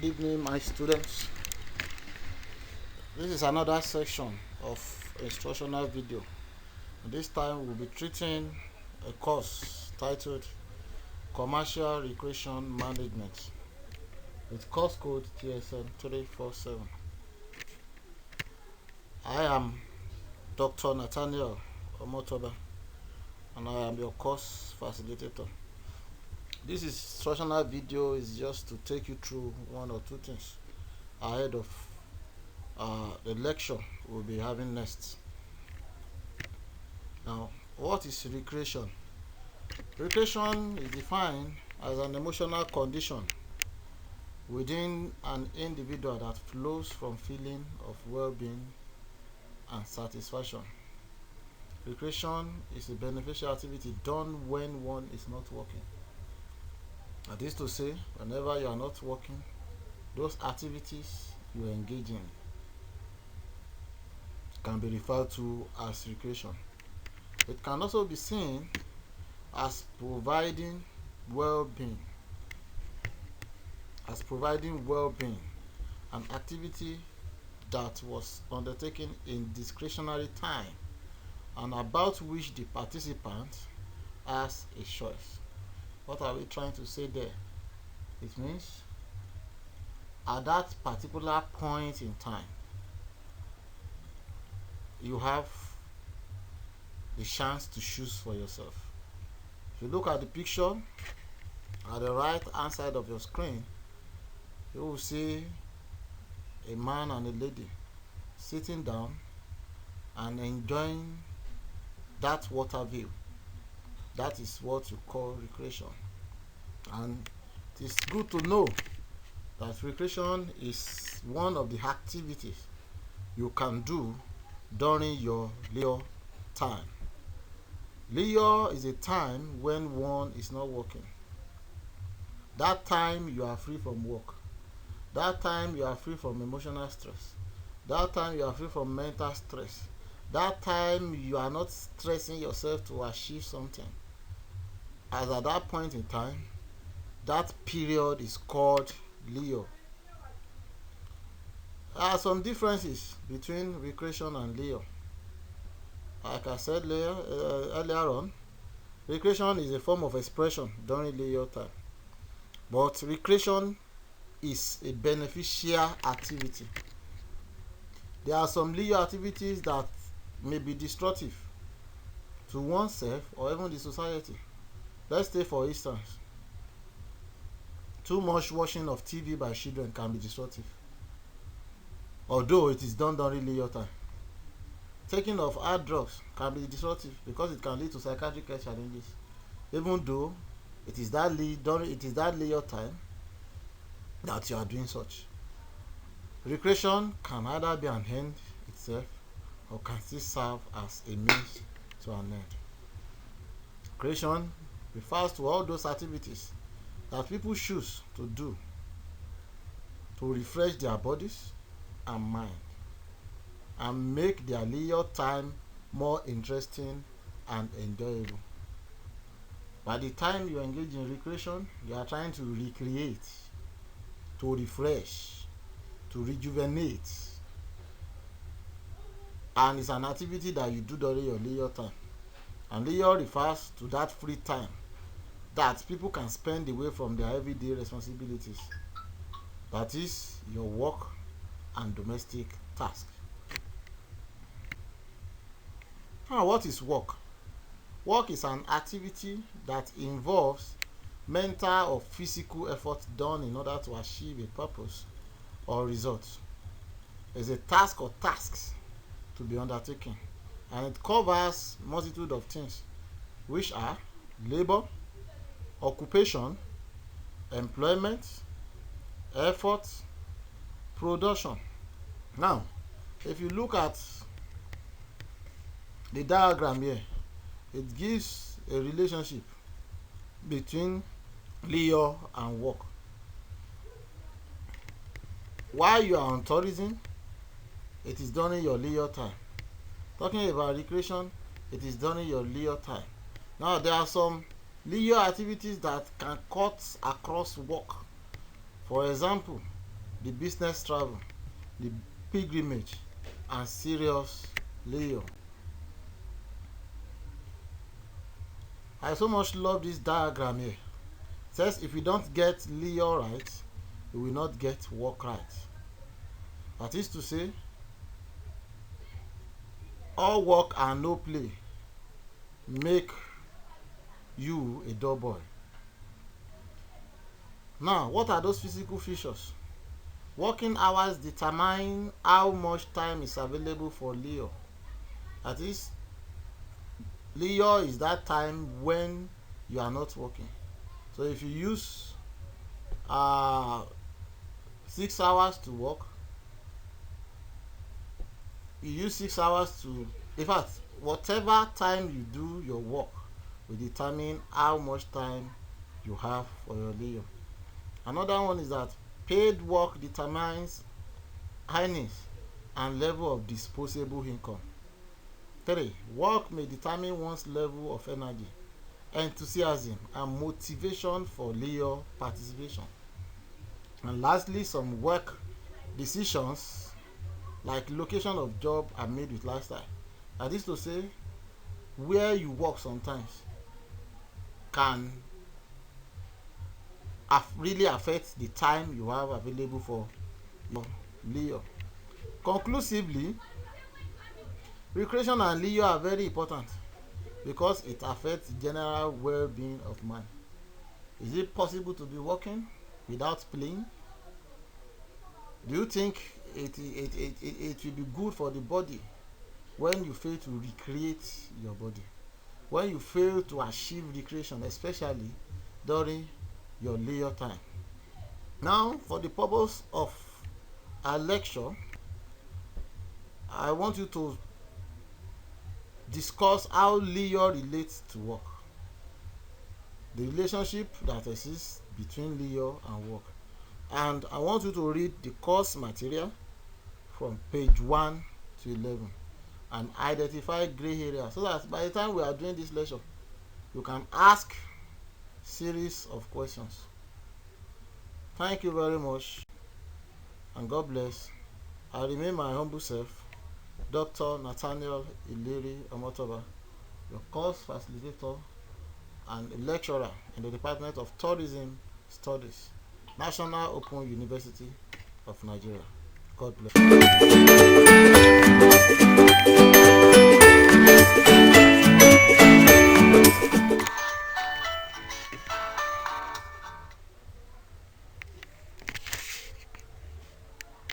Good evening, my students. This is another section of instructional video. This time we'll be treating a course titled Commercial Recreation Management with course code TSM 347. I am Dr. Nathaniel Omotoba and I am your course facilitator. This instructional video is just to take you through one or two things ahead of the lecture we'll be having next. Now, what is recreation? Recreation is defined as an emotional condition within an individual that flows from feeling of well-being and satisfaction. Recreation is a beneficial activity done when one is not working. That is to say, whenever you are not working, those activities you engage in can be referred to as recreation. It can also be seen as providing well-being. An activity that was undertaken in discretionary time and about which the participant has a choice. What are we trying to say there? It means at that particular point in time, you have the chance to choose for yourself. If you look at the picture at the right hand side of your screen, you will see a man and a lady sitting down and enjoying that water view. That is what you call recreation. And it is good to know that recreation is one of the activities you can do during your leisure time. Leisure is a time when one is not working. That time you are free from work. That time you are free from emotional stress. That time you are free from mental stress. That time you are not stressing yourself to achieve something. As at that point in time, that period is called leisure. There are some differences between recreation and leisure. Like I said earlier on, recreation is a form of expression during leisure time. But recreation is a beneficial activity. There are some leisure activities that may be destructive to oneself or even the society. Let's take for instance, too much watching of TV by children can be destructive, although it is done during leisure time. Taking of hard drugs can be disruptive because it can lead to psychiatric challenges, even though it is that leisure time that you are doing such. Recreation can either be an end itself or can still serve as a means to an end. Recreation refers to all those activities that people choose to do to refresh their bodies and mind and make their leisure time more interesting and enjoyable. By the time you engage in recreation, you are trying to recreate, to refresh, to rejuvenate, and it's an activity that you do during your leisure time. And leisure refers to that free time that people can spend away from their everyday responsibilities, that is your work and domestic tasks. Now, what is work? Work is an activity that involves mental or physical effort done in order to achieve a purpose or result. It's a task or tasks to be undertaken, and it covers multitude of things, which are labor, occupation, employment, effort, production. Now, if you look at the diagram here, it gives a relationship between leisure and work. While you are on tourism, it is during your leisure time. Talking about recreation, it is during your leisure time. Now, there are some leisure activities that can cut across work. For example, the business travel, the pilgrimage, and serious Leo. I so much love this diagram here. It says if we don't get Leo right, we will not get work right. That is to say, all work and no play make you a dull boy. Now, what are those physical features? Working hours determine how much time is available for Leo. That is, Leo is that time when you are not working. So if you use 6 hours to work, you use 6 hours to, in fact, whatever time you do your work will determine how much time you have for your Leo. Another one is that paid work determines earnings and level of disposable income. 3. Work may determine one's level of energy, enthusiasm, and motivation for Leo participation. And lastly, some work decisions like location of job are made with lifestyle. That is to say, where you work sometimes can really affect the time you have available for your Leo. Conclusively, recreation and Leo are very important because it affects the general well-being of man. Is it possible to be working without playing? Do you think it will be good for the body when you fail to recreate your body? When you fail to achieve recreation, especially during your Leo time? Now, for the purpose of our lecture, I want you to discuss how Leo relates to work, the relationship that exists between Leo and work. And I want you to read the course material from page 1 to 11 and identify gray areas so that by the time we are doing this lecture, you can ask series of questions. Thank you very much and God bless. I remain my humble self, Dr. Nathaniel Ileri Omotoba, your course facilitator and a lecturer in the Department of Tourism Studies, National Open University of Nigeria. God bless.